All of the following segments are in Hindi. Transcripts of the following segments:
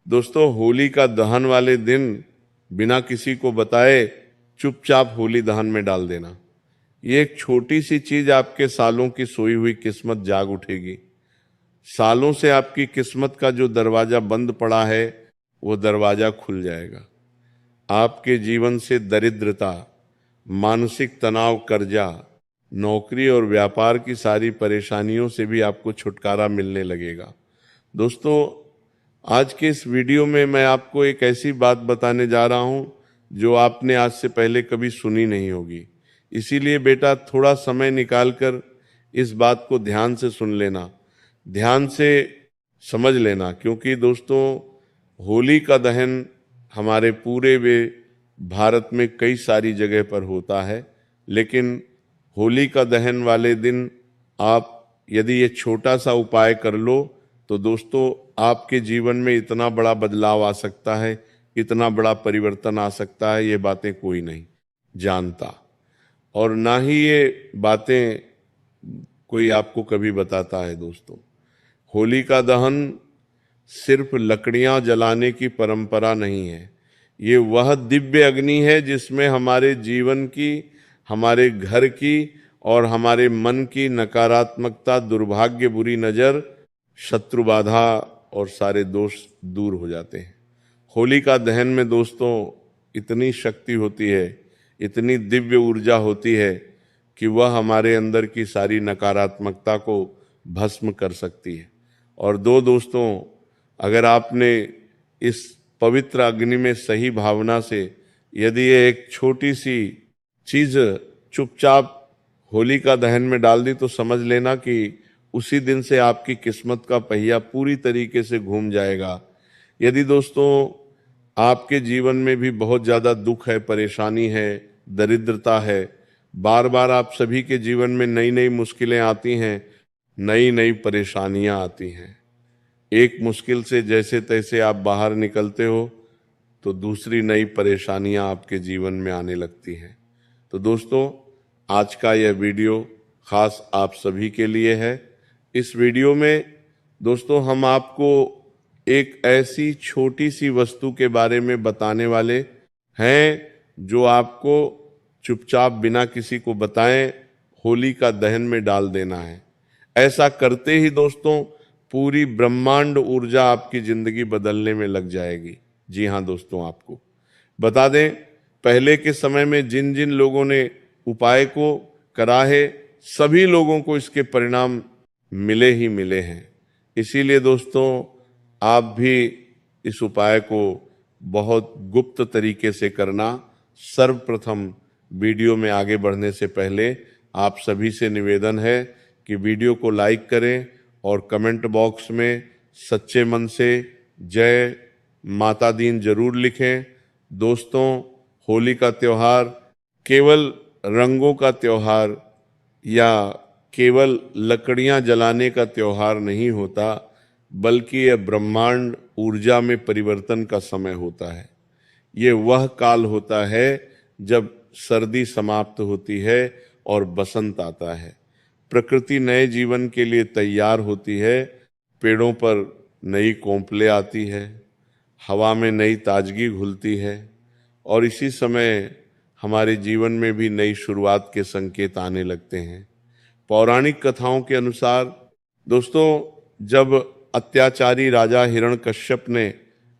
दोस्तों, होली का दहन वाले दिन बिना किसी को बताए चुपचाप होली दहन में डाल देना, ये एक छोटी सी चीज आपके सालों की सोई हुई किस्मत जाग उठेगी। सालों से आपकी किस्मत का जो दरवाजा बंद पड़ा है वो दरवाजा खुल जाएगा। आपके जीवन से दरिद्रता, मानसिक तनाव, कर्जा, नौकरी और व्यापार की सारी परेशानियों से भी आपको छुटकारा मिलने लगेगा। दोस्तों, आज के इस वीडियो में मैं आपको एक ऐसी बात बताने जा रहा हूं जो आपने आज से पहले कभी सुनी नहीं होगी। इसीलिए बेटा, थोड़ा समय निकालकर इस बात को ध्यान से सुन लेना, ध्यान से समझ लेना, क्योंकि दोस्तों, होली का दहन हमारे पूरे वे भारत में कई सारी जगह पर होता है, लेकिन होली का दहन वाले दिन आप यदि ये छोटा सा उपाय कर लो तो दोस्तों, आपके जीवन में इतना बड़ा बदलाव आ सकता है, इतना बड़ा परिवर्तन आ सकता है, ये बातें कोई नहीं जानता और ना ही ये बातें कोई आपको कभी बताता है। दोस्तों, होली का दहन सिर्फ लकड़ियां जलाने की परंपरा नहीं है, ये वह दिव्य अग्नि है जिसमें हमारे जीवन की, हमारे घर की और हमारे मन की नकारात्मकता, दुर्भाग्य, बुरी नजर, शत्रु बाधा और सारे दोष दूर हो जाते हैं। होली का दहन में दोस्तों इतनी शक्ति होती है, इतनी दिव्य ऊर्जा होती है कि वह हमारे अंदर की सारी नकारात्मकता को भस्म कर सकती है। और दोस्तों, अगर आपने इस पवित्र अग्नि में सही भावना से यदि ये एक छोटी सी चीज चुपचाप होली का दहन में डाल दी तो समझ लेना कि उसी दिन से आपकी किस्मत का पहिया पूरी तरीके से घूम जाएगा। यदि दोस्तों आपके जीवन में भी बहुत ज़्यादा दुख है, परेशानी है, दरिद्रता है, बार बार आप सभी के जीवन में नई नई मुश्किलें आती हैं, नई नई परेशानियां आती हैं, एक मुश्किल से जैसे तैसे आप बाहर निकलते हो तो दूसरी नई परेशानियां आपके जीवन में आने लगती हैं। तो दोस्तों, आज का यह वीडियो खास आप सभी के लिए है। इस वीडियो में दोस्तों हम आपको एक ऐसी छोटी सी वस्तु के बारे में बताने वाले हैं जो आपको चुपचाप बिना किसी को बताएं होली का दहन में डाल देना है। ऐसा करते ही दोस्तों पूरी ब्रह्मांड ऊर्जा आपकी जिंदगी बदलने में लग जाएगी। जी हाँ दोस्तों, आपको बता दें, पहले के समय में जिन जिन लोगों ने उपाय को करा है सभी लोगों को इसके परिणाम मिले ही मिले हैं। इसीलिए दोस्तों आप भी इस उपाय को बहुत गुप्त तरीके से करना। सर्वप्रथम वीडियो में आगे बढ़ने से पहले आप सभी से निवेदन है कि वीडियो को लाइक करें और कमेंट बॉक्स में सच्चे मन से जय माता दीन जरूर लिखें। दोस्तों, होली का त्योहार केवल रंगों का त्योहार या केवल लकड़ियां जलाने का त्योहार नहीं होता, बल्कि यह ब्रह्मांड ऊर्जा में परिवर्तन का समय होता है। ये वह काल होता है जब सर्दी समाप्त होती है और बसंत आता है। प्रकृति नए जीवन के लिए तैयार होती है, पेड़ों पर नई कोंपले आती है, हवा में नई ताजगी घुलती है और इसी समय हमारे जीवन में भी नई शुरुआत के संकेत आने लगते हैं। पौराणिक कथाओं के अनुसार दोस्तों, जब अत्याचारी राजा हिरण्यकश्यप ने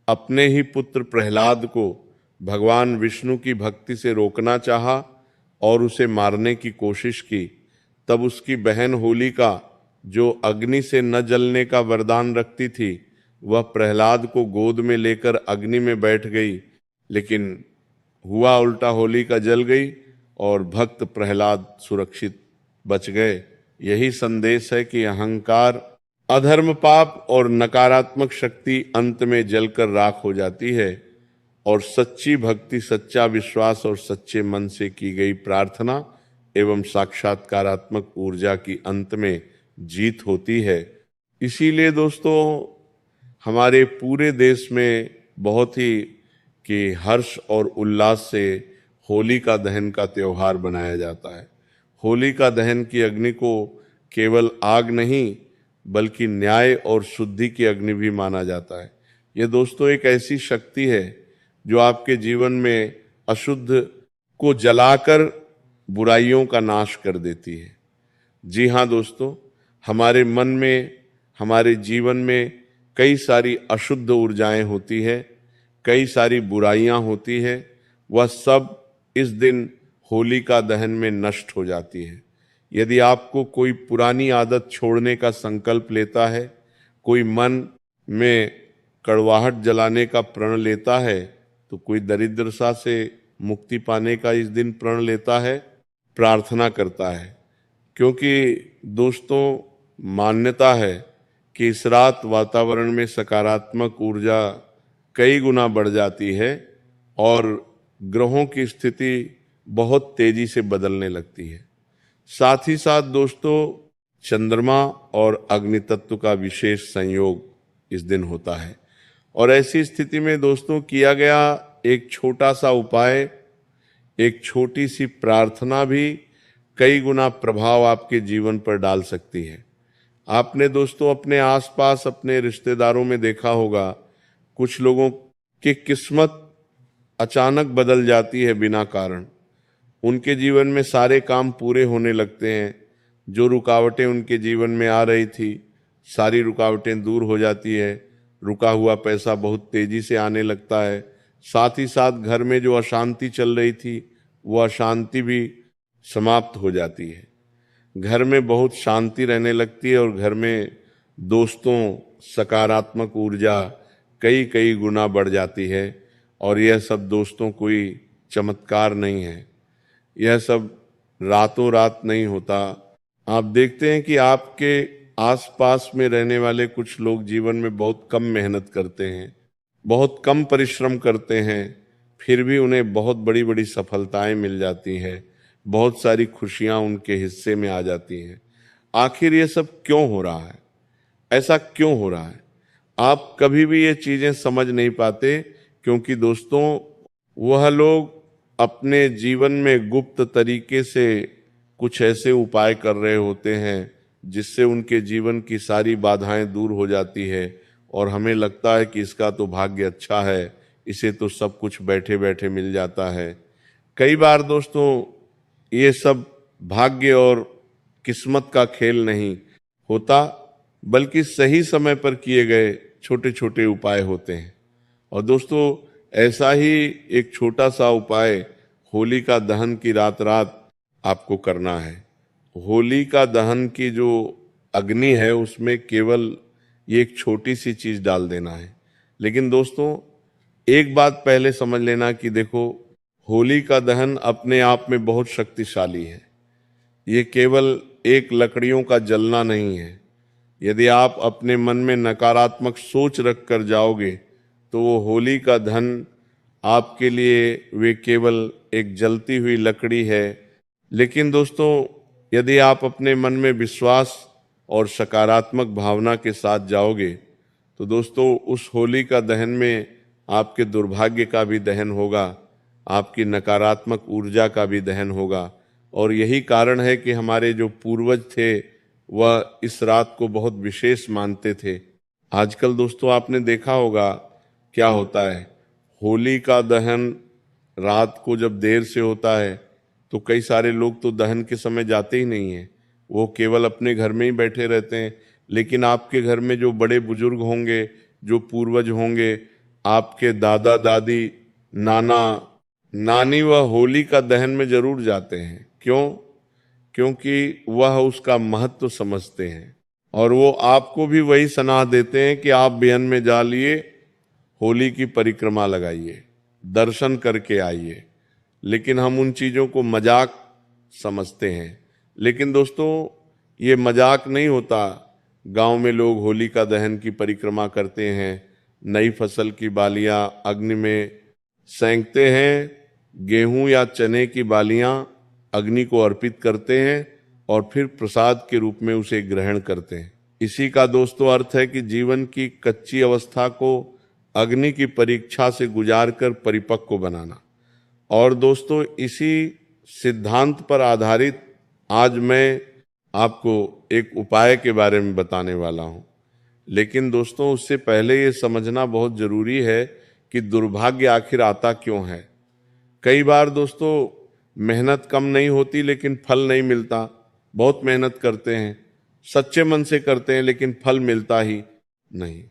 अपने ही पुत्र प्रहलाद को भगवान विष्णु की भक्ति से रोकना चाहा और उसे मारने की कोशिश की, तब उसकी बहन होलिका, जो अग्नि से न जलने का वरदान रखती थी, वह प्रहलाद को गोद में लेकर अग्नि में बैठ गई, लेकिन हुआ उल्टा, होलिका जल गई और भक्त प्रहलाद सुरक्षित बच गए। यही संदेश है कि अहंकार, अधर्म, पाप और नकारात्मक शक्ति अंत में जलकर राख हो जाती है और सच्ची भक्ति, सच्चा विश्वास और सच्चे मन से की गई प्रार्थना एवं साक्षात्कारात्मक ऊर्जा की अंत में जीत होती है। इसीलिए दोस्तों हमारे पूरे देश में बहुत ही कि हर्ष और उल्लास से होली का दहन का त्योहार बनाया जाता है। होली का दहन की अग्नि को केवल आग नहीं बल्कि न्याय और शुद्धि की अग्नि भी माना जाता है। ये दोस्तों एक ऐसी शक्ति है जो आपके जीवन में अशुद्ध को जलाकर बुराइयों का नाश कर देती है। जी हाँ दोस्तों, हमारे मन में, हमारे जीवन में कई सारी अशुद्ध ऊर्जाएं होती है, कई सारी बुराइयां होती है, वह सब इस दिन होलिका दहन में नष्ट हो जाती है। यदि आपको कोई पुरानी आदत छोड़ने का संकल्प लेता है, कोई मन में कड़वाहट जलाने का प्रण लेता है, तो कोई दरिद्रता से मुक्ति पाने का इस दिन प्रण लेता है, प्रार्थना करता है। क्योंकि दोस्तों मान्यता है कि इस रात वातावरण में सकारात्मक ऊर्जा कई गुना बढ़ जाती है और ग्रहों की स्थिति बहुत तेजी से बदलने लगती है। साथ ही साथ दोस्तों चंद्रमा और अग्नि तत्व का विशेष संयोग इस दिन होता है और ऐसी स्थिति में दोस्तों किया गया एक छोटा सा उपाय, एक छोटी सी प्रार्थना भी कई गुना प्रभाव आपके जीवन पर डाल सकती है। आपने दोस्तों अपने आसपास अपने रिश्तेदारों में देखा होगा, कुछ लोगों की किस्मत अचानक बदल जाती है बिना कारण। उनके जीवन में सारे काम पूरे होने लगते हैं, जो रुकावटें उनके जीवन में आ रही थी सारी रुकावटें दूर हो जाती है, रुका हुआ पैसा बहुत तेजी से आने लगता है। साथ ही साथ घर में जो अशांति चल रही थी वो अशांति भी समाप्त हो जाती है। घर में बहुत शांति रहने लगती है और घर में दोस्तों सकारात्मक ऊर्जा कई कई गुना बढ़ जाती है। और यह सब दोस्तों कोई चमत्कार नहीं है, यह सब रातों रात नहीं होता। आप देखते हैं कि आपके आसपास में रहने वाले कुछ लोग जीवन में बहुत कम मेहनत करते हैं, बहुत कम परिश्रम करते हैं, फिर भी उन्हें बहुत बड़ी बड़ी सफलताएं मिल जाती हैं, बहुत सारी खुशियां उनके हिस्से में आ जाती हैं। आखिर ये सब क्यों हो रहा है? ऐसा क्यों हो रहा है? आप कभी भी ये चीजें समझ नहीं पाते, क्योंकि दोस्तों वह लोग अपने जीवन में गुप्त तरीके से कुछ ऐसे उपाय कर रहे होते हैं जिससे उनके जीवन की सारी बाधाएं दूर हो जाती है और हमें लगता है कि इसका तो भाग्य अच्छा है, इसे तो सब कुछ बैठे बैठे मिल जाता है। कई बार दोस्तों ये सब भाग्य और किस्मत का खेल नहीं होता, बल्कि सही समय पर किए गए छोटे छोटे उपाय होते हैं। और दोस्तों ऐसा ही एक छोटा सा उपाय होलिका दहन की रात आपको करना है। होलिका दहन की जो अग्नि है उसमें केवल ये एक छोटी सी चीज डाल देना है। लेकिन दोस्तों एक बात पहले समझ लेना कि देखो, होलिका दहन अपने आप में बहुत शक्तिशाली है। ये केवल एक लकड़ियों का जलना नहीं है। यदि आप अपने मन में नकारात्मक सोच रख कर जाओगे तो वो होलिका दहन आपके लिए वे केवल एक जलती हुई लकड़ी है। लेकिन दोस्तों यदि आप अपने मन में विश्वास और सकारात्मक भावना के साथ जाओगे तो दोस्तों उस होलिका दहन में आपके दुर्भाग्य का भी दहन होगा, आपकी नकारात्मक ऊर्जा का भी दहन होगा। और यही कारण है कि हमारे जो पूर्वज थे वह इस रात को बहुत विशेष मानते थे। आजकल दोस्तों आपने देखा होगा क्या होता है, होली का दहन रात को जब देर से होता है तो कई सारे लोग तो दहन के समय जाते ही नहीं हैं, वो केवल अपने घर में ही बैठे रहते हैं। लेकिन आपके घर में जो बड़े बुजुर्ग होंगे, जो पूर्वज होंगे, आपके दादा दादी, नाना नानी, वह होली का दहन में जरूर जाते हैं। क्यों? क्योंकि वह उसका महत्व समझते हैं और वो आपको भी वही सलाह देते हैं कि आप बेहन में जा लिए होली की परिक्रमा लगाइए, दर्शन करके आइए। लेकिन हम उन चीज़ों को मजाक समझते हैं। लेकिन दोस्तों ये मजाक नहीं होता। गांव में लोग होली का दहन की परिक्रमा करते हैं, नई फसल की बालियां अग्नि में सेंकते हैं, गेहूं या चने की बालियां अग्नि को अर्पित करते हैं और फिर प्रसाद के रूप में उसे ग्रहण करते हैं। इसी का दोस्तों अर्थ है कि जीवन की कच्ची अवस्था को अग्नि की परीक्षा से गुजार कर परिपक्व बनाना। और दोस्तों इसी सिद्धांत पर आधारित आज मैं आपको एक उपाय के बारे में बताने वाला हूँ। लेकिन दोस्तों उससे पहले ये समझना बहुत जरूरी है कि दुर्भाग्य आखिर आता क्यों है। कई बार दोस्तों मेहनत कम नहीं होती लेकिन फल नहीं मिलता। बहुत मेहनत करते हैं, सच्चे मन से करते हैं, लेकिन फल मिलता ही नहीं।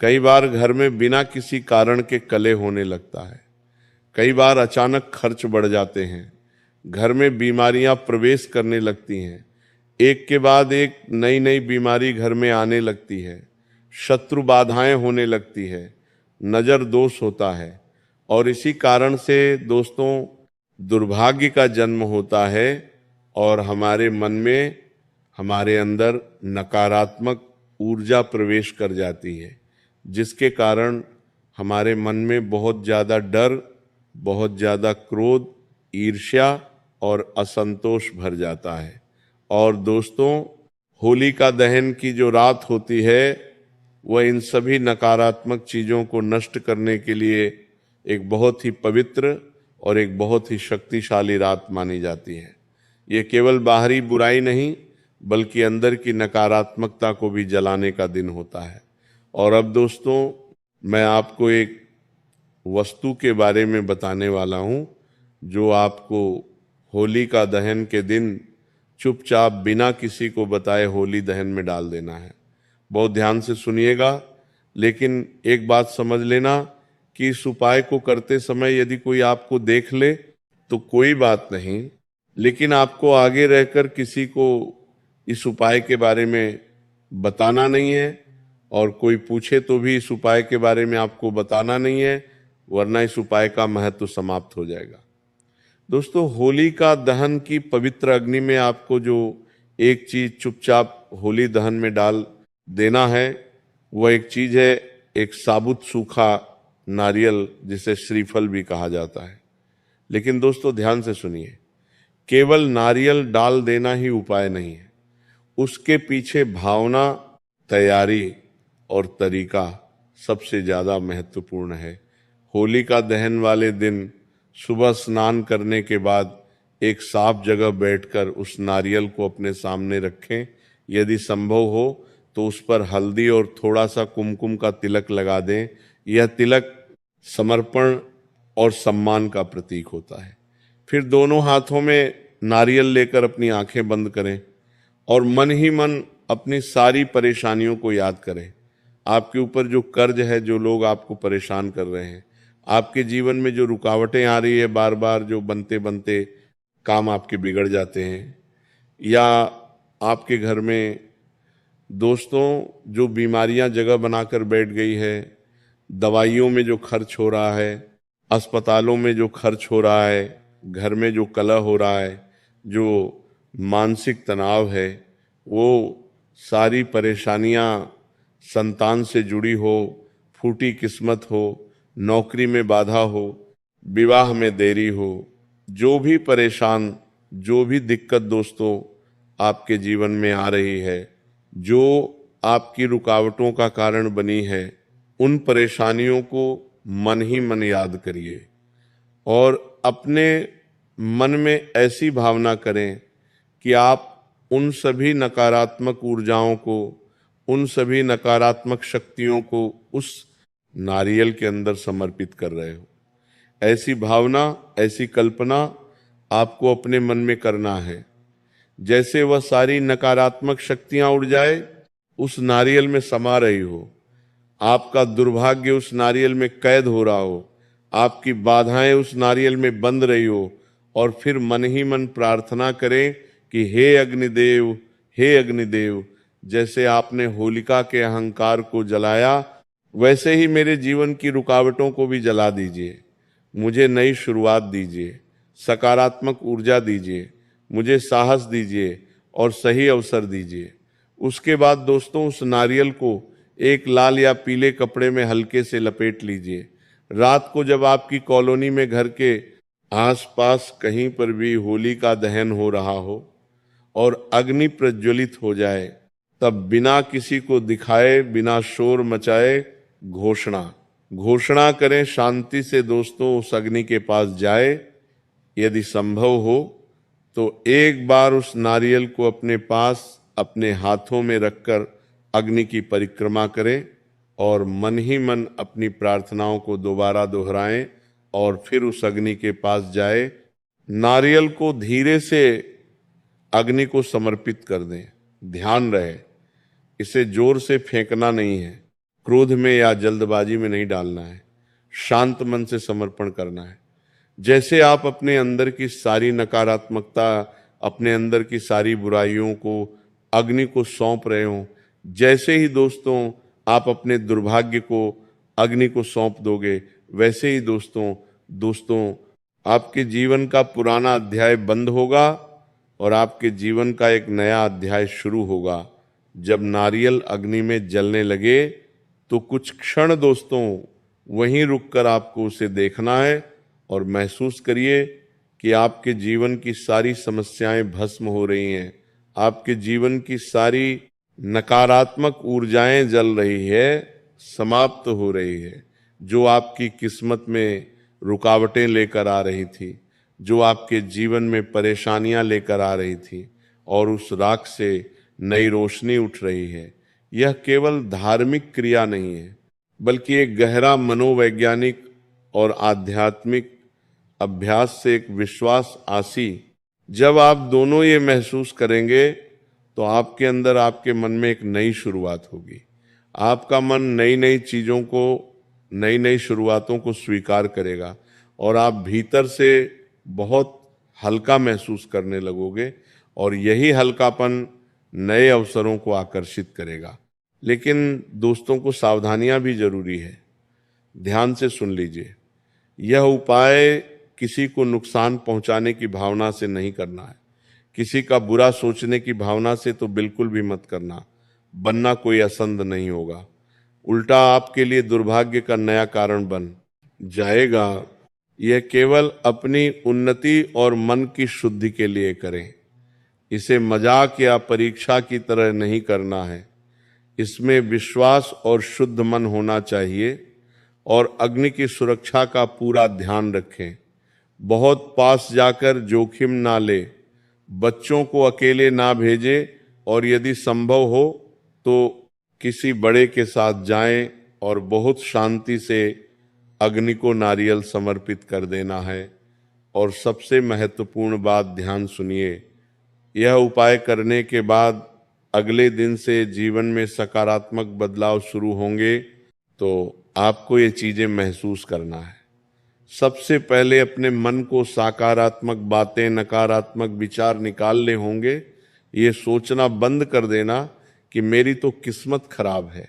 कई बार घर में बिना किसी कारण के कलह होने लगता है। कई बार अचानक खर्च बढ़ जाते हैं, घर में बीमारियां प्रवेश करने लगती हैं, एक के बाद एक नई नई बीमारी घर में आने लगती है, शत्रु बाधाएं होने लगती है, नजर दोष होता है, और इसी कारण से दोस्तों दुर्भाग्य का जन्म होता है और हमारे मन में, हमारे अंदर नकारात्मक ऊर्जा प्रवेश कर जाती है, जिसके कारण हमारे मन में बहुत ज़्यादा डर, बहुत ज़्यादा क्रोध, ईर्ष्या और असंतोष भर जाता है। और दोस्तों होलिका दहन की जो रात होती है वह इन सभी नकारात्मक चीज़ों को नष्ट करने के लिए एक बहुत ही पवित्र और एक बहुत ही शक्तिशाली रात मानी जाती है। ये केवल बाहरी बुराई नहीं बल्कि अंदर की नकारात्मकता को भी जलाने का दिन होता है। और अब दोस्तों मैं आपको एक वस्तु के बारे में बताने वाला हूँ जो आपको होलिका दहन के दिन चुपचाप बिना किसी को बताए होली दहन में डाल देना है। बहुत ध्यान से सुनिएगा, लेकिन एक बात समझ लेना कि इस उपाय को करते समय यदि कोई आपको देख ले तो कोई बात नहीं, लेकिन आपको आगे रहकर किसी को इस उपाय के बारे में बताना नहीं है, और कोई पूछे तो भी इस उपाय के बारे में आपको बताना नहीं है, वरना इस उपाय का महत्व समाप्त हो जाएगा। दोस्तों होलिका दहन की पवित्र अग्नि में आपको जो एक चीज चुपचाप होली दहन में डाल देना है वह एक चीज है, एक साबुत सूखा नारियल, जिसे श्रीफल भी कहा जाता है। लेकिन दोस्तों ध्यान से सुनिए, केवल नारियल डाल देना ही उपाय नहीं है, उसके पीछे भावना, तैयारी और तरीका सबसे ज्यादा महत्वपूर्ण है। होलिका दहन वाले दिन सुबह स्नान करने के बाद एक साफ जगह बैठकर उस नारियल को अपने सामने रखें। यदि संभव हो तो उस पर हल्दी और थोड़ा सा कुमकुम का तिलक लगा दें। यह तिलक समर्पण और सम्मान का प्रतीक होता है। फिर दोनों हाथों में नारियल लेकर अपनी आंखें बंद करें और मन ही मन अपनी सारी परेशानियों को याद करें। आपके ऊपर जो कर्ज है, जो लोग आपको परेशान कर रहे हैं, आपके जीवन में जो रुकावटें आ रही है, बार बार जो बनते बनते काम आपके बिगड़ जाते हैं, या आपके घर में दोस्तों जो बीमारियां जगह बनाकर बैठ गई है, दवाइयों में जो खर्च हो रहा है, अस्पतालों में जो खर्च हो रहा है, घर में जो कलह हो रहा है, जो मानसिक तनाव है, वो सारी परेशानियां संतान से जुड़ी हो, फूटी किस्मत हो, नौकरी में बाधा हो, विवाह में देरी हो, जो भी परेशान, जो भी दिक्कत दोस्तों आपके जीवन में आ रही है, जो आपकी रुकावटों का कारण बनी है, उन परेशानियों को मन ही मन याद करिए और अपने मन में ऐसी भावना करें कि आप उन सभी नकारात्मक ऊर्जाओं को, उन सभी नकारात्मक शक्तियों को उस नारियल के अंदर समर्पित कर रहे हो। ऐसी भावना, ऐसी कल्पना आपको अपने मन में करना है जैसे वह सारी नकारात्मक शक्तियां उड़ जाए, उस नारियल में समा रही हो, आपका दुर्भाग्य उस नारियल में कैद हो रहा हो, आपकी बाधाएं उस नारियल में बंद रही हो, और फिर मन ही मन प्रार्थना करें कि हे अग्निदेव, हे अग्निदेव, जैसे आपने होलिका के अहंकार को जलाया वैसे ही मेरे जीवन की रुकावटों को भी जला दीजिए। मुझे नई शुरुआत दीजिए, सकारात्मक ऊर्जा दीजिए, मुझे साहस दीजिए और सही अवसर दीजिए। उसके बाद दोस्तों उस नारियल को एक लाल या पीले कपड़े में हल्के से लपेट लीजिए। रात को जब आपकी कॉलोनी में घर के आसपास कहीं पर भी होली का दहन हो रहा हो और अग्नि प्रज्वलित हो जाए, तब बिना किसी को दिखाए, बिना शोर मचाए घोषणा करें शांति से दोस्तों, उस अग्नि के पास जाए। यदि संभव हो तो एक बार उस नारियल को अपने पास अपने हाथों में रखकर अग्नि की परिक्रमा करें और मन ही मन अपनी प्रार्थनाओं को दोबारा दोहराएं और फिर उस अग्नि के पास जाए। नारियल को धीरे से अग्नि को समर्पित कर दें। ध्यान रहे, इसे जोर से फेंकना नहीं है, क्रोध में या जल्दबाजी में नहीं डालना है, शांत मन से समर्पण करना है। जैसे आप अपने अंदर की सारी नकारात्मकता, अपने अंदर की सारी बुराइयों को अग्नि को सौंप रहे हो, जैसे ही दोस्तों आप अपने दुर्भाग्य को अग्नि को सौंप दोगे, वैसे ही दोस्तों आपके जीवन का पुराना अध्याय बंद होगा और आपके जीवन का एक नया अध्याय शुरू होगा। जब नारियल अग्नि में जलने लगे तो कुछ क्षण दोस्तों वहीं रुककर आपको उसे देखना है और महसूस करिए कि आपके जीवन की सारी समस्याएं भस्म हो रही हैं, आपके जीवन की सारी नकारात्मक ऊर्जाएं जल रही है, समाप्त हो रही है। जो आपकी किस्मत में रुकावटें लेकर आ रही थी, जो आपके जीवन में परेशानियां लेकर आ रही थी, और उस राख से नई रोशनी उठ रही है। यह केवल धार्मिक क्रिया नहीं है, बल्कि एक गहरा मनोवैज्ञानिक और आध्यात्मिक अभ्यास से एक विश्वास आसी। जब आप दोनों ये महसूस करेंगे तो आपके अंदर, आपके मन में एक नई शुरुआत होगी। आपका मन नई नई चीजों को, नई नई शुरुआतों को स्वीकार करेगा और आप भीतर से बहुत हल्का महसूस करने लगोगे और यही हल्कापन नए अवसरों को आकर्षित करेगा। लेकिन दोस्तों को सावधानियां भी जरूरी है। ध्यान से सुन लीजिए, यह उपाय किसी को नुकसान पहुंचाने की भावना से नहीं करना है, किसी का बुरा सोचने की भावना से तो बिल्कुल भी मत करना, बनना कोई असंद नहीं होगा, उल्टा आपके लिए दुर्भाग्य का नया कारण बन जाएगा। यह केवल अपनी उन्नति और मन की शुद्धि के लिए करें। इसे मजाक या परीक्षा की तरह नहीं करना है। इसमें विश्वास और शुद्ध मन होना चाहिए और अग्नि की सुरक्षा का पूरा ध्यान रखें। बहुत पास जाकर जोखिम ना ले, बच्चों को अकेले ना भेजे और यदि संभव हो तो किसी बड़े के साथ जाएं और बहुत शांति से अग्नि को नारियल समर्पित कर देना है। और सबसे महत्वपूर्ण बात, ध्यान सुनिए, यह उपाय करने के बाद अगले दिन से जीवन में सकारात्मक बदलाव शुरू होंगे। तो आपको ये चीजें महसूस करना है। सबसे पहले अपने मन को सकारात्मक बातें, नकारात्मक विचार निकालने होंगे। ये सोचना बंद कर देना कि मेरी तो किस्मत खराब है,